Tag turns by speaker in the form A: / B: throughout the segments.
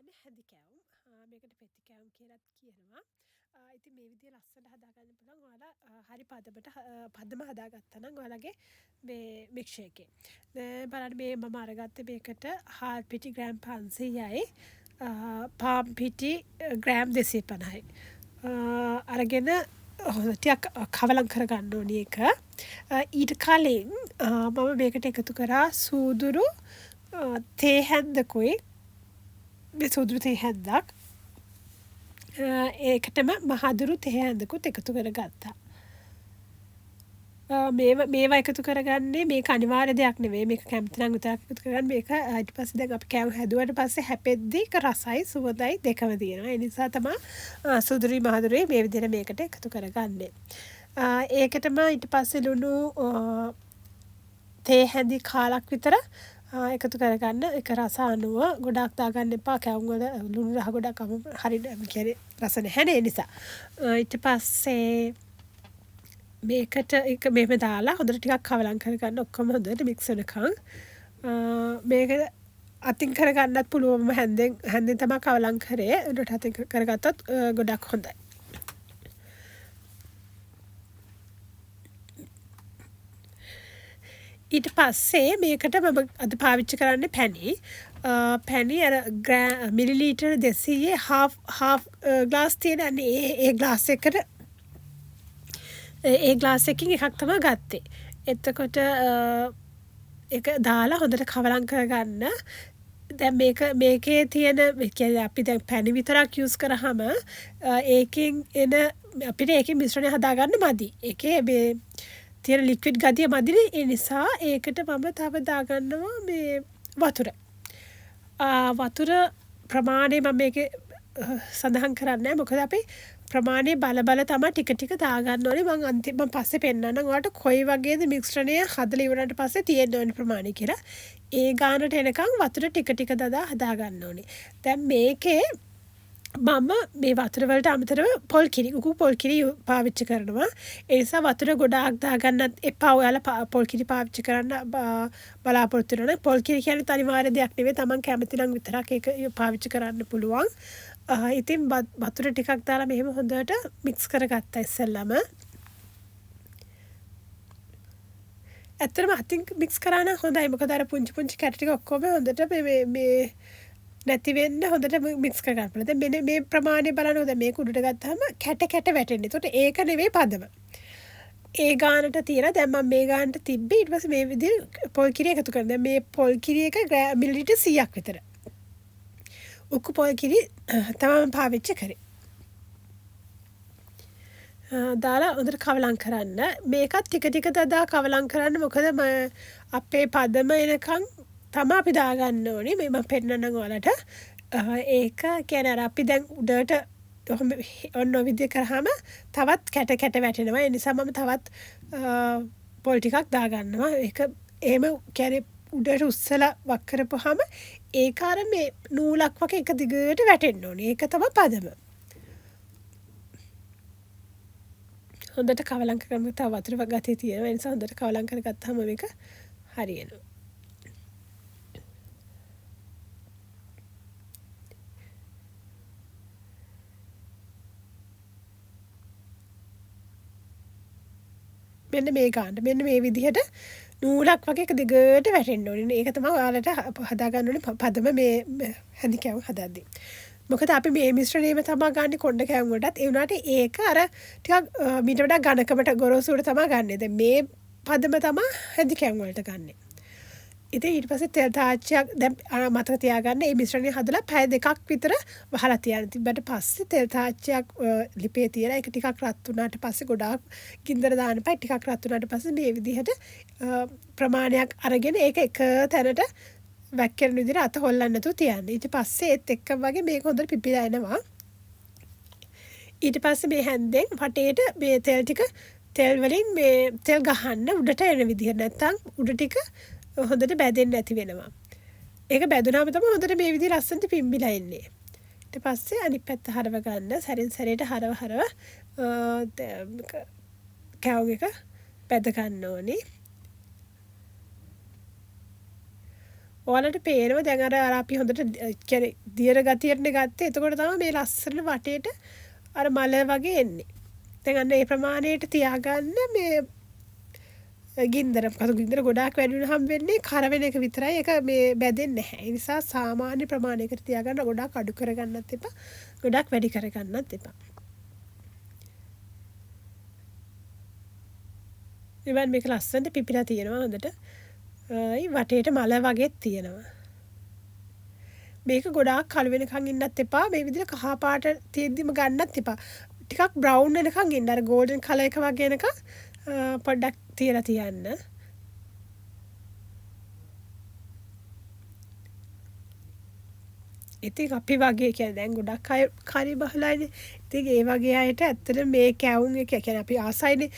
A: තියෙන්නේ හැදි කැවුම්. මේකට පෙති කැවුම් කියලාත් කියනවා. ඉතින් මේ විදිහේ ලස්සනට හදාගන්න පුළුවන්. ඔයාලා හරි පදම හදාගත්තා නම් ඔයාලගේ මේ මික්ෂර් එකේ. බලන්න මේ මම අරගත්තේ මේකට හාල් පිටි ග්‍රෑම් 500යි. පාම් පිටි ග්‍රෑම් 250යි. අරගෙන ටිකක් කවලම් කරගන්න ඕනි එක. ඊට කලින් මම මේකට එකතු කරා සූදුරු තේ හැන්දකුයි සූදුරු තේ හැන්දක් ඒකටම මහදුරු තේ හැන්දකුත් එකතු කර ගත්තා. මේවා එකතු කරගන්නේ මේක අනිවාර්ය දෙයක් නෙවෙයි. මේක කැමති නම් විතරක් එකතු කරගන්න. මේක ඊට පස්සේ දැන් අපි කෑම හැදුවට පස්සේ හැපෙද්දී ඒක රසයි සුවඳයි දෙකම තියෙනවා. ඒ නිසා තමයි සූදුරුයි මහදුරුයි මේ විදිහට මේකට එකතු කරගන්නේ. ඒකටම ඊට පස්සේ ලුණු තේ හැඳි කාලක් විතර එකතු කරගන්න. එක රස අනුව ගොඩක් දාගන්න එපා. කැවුම් වල ලුණු රහ ගොඩක් හරියට කියන්නේ රස නැහැ නේ නිසා. ඊට පස්සේ මේකට එක මෙහෙම දාලා හොඳට ටිකක් කවලම් කරගන්න. ඔක්කොම හොඳට මික්ස් වෙනකන්. මේක අතින් කරගන්නත් පුළුවන්. හැන්දෙන් තමයි කවලම් කරේ. උඩට අතින් කරගත්තොත් ගොඩක් හොඳයි. ඊට පස්සේ මේකට මම අද පාවිච්චි කරන්නේ පැණි. පැණි අර මිලිලීටර් 200 half ග්ලාස් තියෙන ඒ ග්ලාස් එකට ඒ ග්ලාස් එකකින් එකක් තමයි ගත්තේ. එතකොට ඒක දාලා හොඳට කවලම් කරගන්න. දැන් මේකේ තියෙන කියන්නේ අපි දැන් පැණි විතරක් යූස් කරාම ඒකෙන් එන අපිට ඒකේ මිශ්‍රණය හදාගන්න මදි. ඒකේ මේ තියෙන ලික්විඩ් ගතිය මදිනේ. ඒ නිසා ඒකට මම තව දාගන්නවා මේ වතුර. වතුර ප්‍රමාණය මම මේකේ සඳහන් කරන්නේ නැහැ. මොකද අපි ප්‍රමාණය බල තමයි ටික ටික දාගන්න ඕනේ. මම අන්තිම පස්සේ පෙන්නන්නම් ඔයාලට කොයි වගේද මිශ්‍රණය හදලා ඉවරනට පස්සේ තියෙන්න ඕනේ ප්‍රමාණය කියලා. ඒ ගානට එනකන් වතුර ටික ටික හදාගන්න ඕනේ. දැන් මේකේ මම මේ වතුර වලට අමතරව උකු පොල් කිරි පාවිච්චි කරනවා. ඒ නිසා වතුර ගොඩාක් දාගන්නත් එපා. ඔයාලා පොල් කිරි පාවිච්චි කරන්න බලාපොරොත්තු වෙනවා නම් පොල් කිරි කියන්නේ අනිවාර්ය දෙයක් නෙවෙයි. Taman කැමති නම් විතරක් ඒක පාවිච්චි කරන්න පුළුවන්. ඉතින් වතුර ටිකක් දාලා මෙහෙම හොඳට මික්ස් කරගත්තා ඉස්සෙල්ලම. ඇත්තටම අතින් මික්ස් කරා නම් හොඳයි. මොකද අර පුංචි කැට ටික ඔක්කොම හොඳට මේ නැති වෙන්න හොඳට මික්ස් කරගන්න පුළුවන්. දැන් මෙන්න මේ ප්‍රමාණය බලන්න. දැන් මේක උඩට ගත්තාම කැට වැටෙන්නේ. ඒකට ඒක නෙවෙයි පදම. ඒ ගානට තියලා දැන් මම මේ ගානට තිබ්බේ. ඊට පස්සේ මේ විදිහට පොල් කිරි එකතු කරනවා. දැන් මේ පොල් කිරි එක මිලිලිටර් 100ක් විතර. උක්කු පොල් කිරි තමයි පාවිච්චි කරේ. දාලා හොඳට කවලම් කරන්න. මේකත් ටික දදා කවලම් කරන්න. මොකද අපේ පදම එනකන් තමයි අපි දාගන්න ඕනේ. මේ මම පෙන්නන්නම් ඔයාලට. ඒක කියන්නේ අර අපි දැන් උඩට ඔන්න ඔය විදිහ කරාම තවත් කැට වැටෙනවා. ඒ නිසා මම තවත් පොල් ටිකක් දාගන්නවා. ඒක එහෙම කියන්නේ උඩට උස්සලා වක් කරපුවාම ඒක අර මේ නූලක් වගේ එක දිගට වැටෙන්න ඕනේ. ඒක තමයි පදම. හොඳට කවලම් කරගන්න. තව වතුර ගතිය තියෙනවා. ඒ නිසා හොඳට කවලම් කරගත්තාම මේක හරියනවා. මෙන්න මේ ගානට මෙන්න මේ විදිහට නූලක් වගේ එක දිගට වැටෙන්න ඕනේ. ඒක තමයි ඔයාලට හදාගන්න ඕනේ පදම මේ හැඳි කැවුම් හදද්දී. මොකද අපි මේ මිශ්‍රණයම තමයි ගන්න කොණ්ඩ කැවුම් වලටත්. ඒ වුණාට ඒක අර ටිකක් මීට වඩා ඝනකමට ගොරෝසුවට තමයි ගන්නෙ. දැන් මේ පදම තමයි හැඳි කැවුම් වලට ගන්නෙ. ඉතින් ඊට පස්සේ තෙල් තාච්චියක් දැන් මතක තියාගන්න. මේ මිශ්‍රණය හදලා පැය 2ක් විතර වහලා තියන්න. තිබ්බට පස්සේ තෙල් තාච්චියක් ලිපේ තියලා ඒක ටිකක් රත් වුණාට පස්සේ ගොඩාක් ගින්දර දාන්න එපා. ටිකක් රත් වුණාට පස්සේ මේ විදිහට ප්‍රමාණයක් අරගෙන ඒක එක තැනට වැක්කෙන විදිහට අත හොල්ලන්න නැතුව තියන්න. ඊට පස්සේ ඒත් එක්ක වගේ මේක හොඳට පිපිලා එනවා. ඊට පස්සේ මේ හැන්දෙන් වටේට මේ තෙල් වලින් මේ තෙල් ගහන්න උඩට එන විදිහ. නැත්තම් උඩ ටික හොඳට බැදෙන්නේ නැති වෙනවා. ඒක බැදුනාම තමයි හොඳට මේ විදිහ ලස්සනට පිම්බිලා එන්නේ. ඊට පස්සේ අනිත් පැත්ත හරව ගන්න. සැරින් සැරේට හරව කැවුම් එක බැද ගන්න ඕනේ. ඔයාලට පේනවා දැන් අර අපි හොඳට කියන්නේ දියර ගතියටනේ ගත්තේ. එතකොට තමයි මේ ලස්සන වටේට අර මල වගේ එන්නේ. දැන් අන්න ඒ ප්‍රමාණයට තියාගන්න මේ ගින්දර ගොඩාක් වැඩි වුණාම වෙන්නේ කරවෙන එක විතරයි. ඒක මේ බැදෙන්නේ නැහැ. ඒ නිසා සාමාන්‍ය ප්‍රමාණයකට තියාගන්න. ගොඩාක් අඩු කරගන්නත් එපා. ගොඩාක් වැඩි කරගන්නත් එපා. ඉතින් මේක ලස්සනට පිපිලා තියෙනවා හොඳට. වටේට මල වගේ තියෙනවා. මේක ගොඩාක් කළු වෙනකන් ඉන්නත් එපා. මේ විදිහට කහ පාට තියෙද්දිම ගන්නත් එපා. ටිකක් බ්‍රවුන් වෙනකන් ඉන්න. අර ගෝල්ඩන් කලර් එක වගේ එනකන් පොඩ්ඩක් තියලා තියන්න. ඉතින් අපි වගේ කියන්නේ දැන් ගොඩක් අය කරි බහලානේ. ඉතින් ඒ වගේ අයට ඇත්තට මේ කැවුම් එක කියන්නේ අපි ආසයිනේ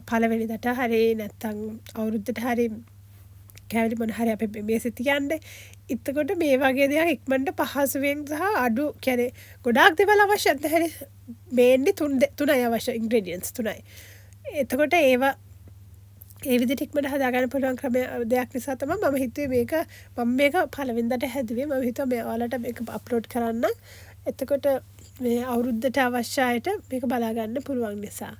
A: පළවෙනිදට හරි නැත්තම් අවුරුද්දට හරි කැවිලි මොන හරි අපි මේසෙ තියන්නේ. එතකොට මේ වගේ දේවල් ඉක්මනට පහසුවෙන් සහ අඩු කියන්නේ ගොඩාක් දේවල් අවශ්‍ය නැහැ. මේන්නේ තුනයි අවශ්‍ය ඉන්ග්‍රීඩියන්ට්ස් තුනයි. එතකොට ඒවා ඒ විදිහට ඉක්මනට හදාගන්න පුළුවන් ක්‍රම දෙයක් නිසා තමයි මම හිතුවේ මේක පළවෙනිදට හැදුවේ. මම හිතුවා මේ ඔයාලට මේක අප්ලෝඩ් කරන්න. එතකොට මේ අවුරුද්දට අවශ්‍ය අයට මේක බලා ගන්න පුළුවන් නිසා.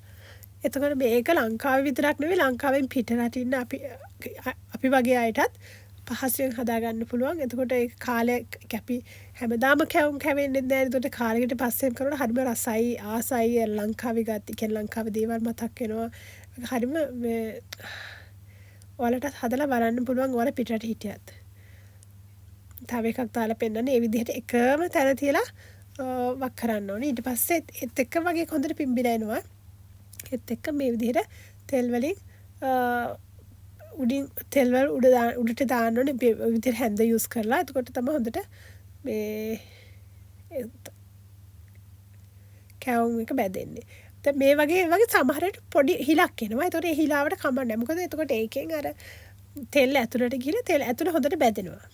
A: එතකොට මේක ලංකාවේ විතරක් නෙවෙයි ලංකාවෙන් පිට රටින් අපි වගේ අයටත් පහසුවෙන් හදාගන්න පුළුවන්. එතකොට ඒ කාලය අපි හැමදාම කැවෙන්නේ නැහැ. එතකොට කාලයකට පස්සෙන් කරනකොට හරිම රසයි ආසයි ලංකාවේ ගත්ත කියන්නේ ලංකාවේ දේවල් මතක් වෙනවා. හරිම මේ ඔයාලට හදලා බලන්න පුළුවන් ඔයාලා පිටරට හිටියත්. තව එකක් දාලා පෙන්නන්නේ මේ විදිහට එකම තැන තියලා වක් කරන්න ඕනේ. ඊට පස්සේ ඒත් එක්ක වගේ හොඳට පිම්බිලා එනවා. ඒත් එක්ක මේ විදිහට තෙල් වලින් උඩින් තෙල් වල උඩට දාන්න ඕනේ. මේ විදිහට හැන්ද යූස් කරලා. එතකොට තමයි හොඳට මේ කැවුම් එක බැදෙන්නේ. දැන් මේ වගේ සමහරට පොඩි හිලක් එනවා. ඒතකොට ඒ හිලාවට කමක් නැහැ. මොකද එතකොට ඒකෙන් අර තෙල් ඇතුළට ගිහලා තෙල් ඇතුළ හොඳට බැදෙනවා.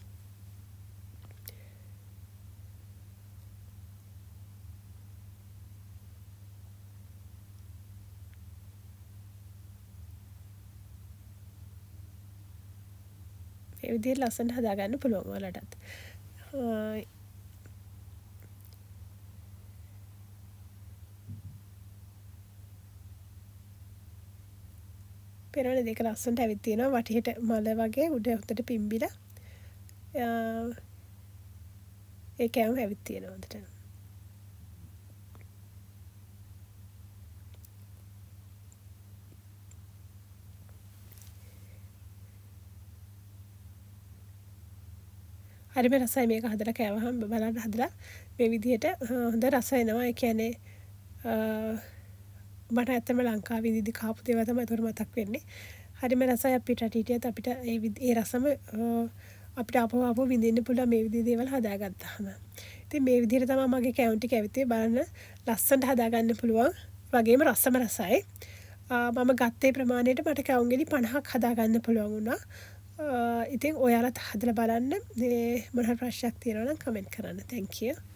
A: මේ විදිහට ලස්සනට හදාගන්න පුළුවන් ඔයාලටත්. පෙරවල දෙක ලස්සනට ඇවිත් තියෙනවා. වටේට මල වගේ උඩ හොතට පිම්බිලා ඒ කැවුම් ඇවිත් තියෙනවා හොඳට. හරිම රසයි මේක හදලා කෑවහම බලන්න හදලා මේ විදිහට හොඳ රස එනවා. ඒ කියන්නේ මට ඇත්තම ලංකාවේ ඉඳි කාපු දේවල් තමයි ඒතර මතක් වෙන්නේ. හරිම රසයි අපිට හිටියත් අපිට ඒ රසම අපිට අපව විඳින්න පුළුවන් මේ විදිහේ දේවල් හදාගත්තාම. ඉතින් මේ විදිහට තමයි මගේ කැවුම් ටික ඇවිත් බලන්න ලස්සනට හදාගන්න පුළුවන්. වගේම රසම රසයි. මම ගත්තේ ප්‍රමාණයට මට කැවුම් ගෙඩි 50ක් හදාගන්න පුළුවන් වුණා. ඉතින් ඔයාලත් හදලා බලන්න. මේ මොන හරි ප්‍රශ්නයක් තියෙනවා නම් කමෙන්ට් කරන්න. Thank you.